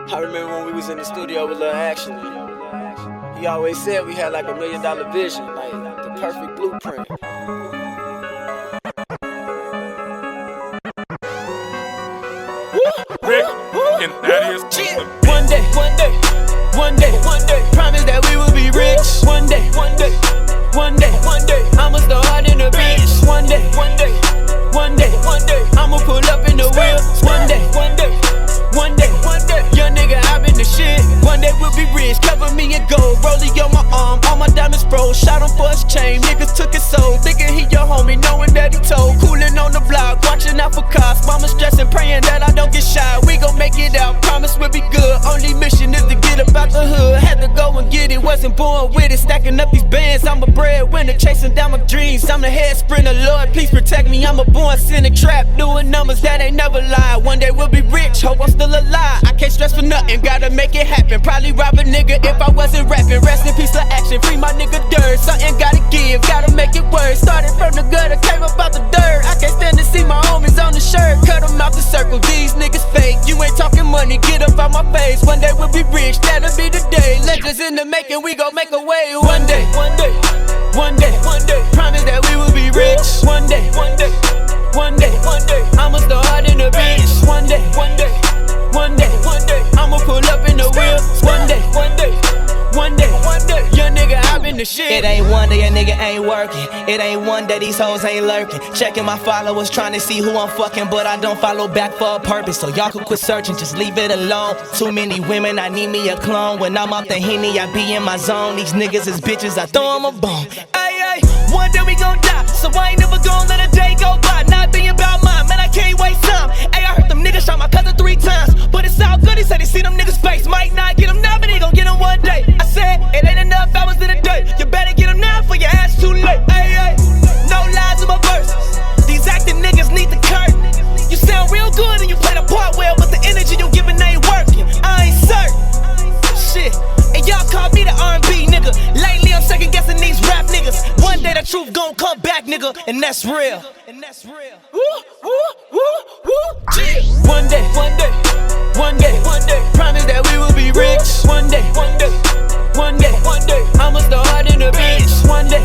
I remember when we was in the studio with Lil Action. He always said we had like $1 million vision, like the perfect blueprint. RicandThadeus. One day, promise that we will be rich. One day, I'ma start hard in the bitch. One day, I'ma pull up in the wheels. One day, young nigga, I been the shit. One day we'll be rich, cover me in gold, rollie on my arm, all my diamonds froze. Shot him for his chain, niggas took his soul, thinking he your homie, knowing that he told. Coolin' on the block, watching out for cops. Mama stressing, praying that I don't get shot. We gon' make it out, promise we'll be good. Only mission is to get up out the hood. Had to go and get it, wasn't born with it. Stacking up these bands, I'm a breadwinner, chasing down my dreams. I'm the head sprinter, Lord, please protect me. I'm a born sinner, trap, doing numbers that ain't never lie. One day we'll be rich, hope I'm still alive. I can't stress for nothing, gotta make it happen. Probably rob a nigga if I wasn't rapping. Rest in peace, Lil Action, free my nigga Dirt. Something gotta give, gotta make it work. Started from the gutter, came up out the dirt. I can't stand to see my homies on the shirt. Cut them out the circle, these niggas fake. You ain't talking money, get up out my face. One day we'll be rich, that'll be the day. Legends in the making, we gon' make a way. One day, promise that we will be rich. One day, I'ma start hard in the bitch. One day, I'ma pull up in the wheels. One day, young nigga, I been the shit. It ain't one day a nigga ain't working. It ain't one day these hoes ain't lurking. Checking my followers, trying to see who I'm fucking, but I don't follow back for a purpose. So y'all could quit searching, just leave it alone. Too many women, I need me a clone. When I'm off the Henny, I be in my zone. These niggas is bitches, I throw them a bone. Ay, one day we gon' die, so I ain't never gon' let a day go by. Not being about mine, man, I can't waste time. Ay, I heard them niggas shot my cousin 3 times, but it's all good, he said he see them niggas face. Might not get them now, but he gon' get them one day. I said, it ain't enough hours in a day. You better get them now for your ass too late. Ay, no lies in my verses. These acting niggas need the curtain. You sound real good and you play the part well, but the energy you giving ain't working. I ain't certain. Shit, and y'all call me the R&B nigga. Lately I'm second guessing these rap niggas. One day the truth gon' come back, nigga, and that's real. One day, promise that we will be rich. One day, I'ma start hard in the bitch. One day,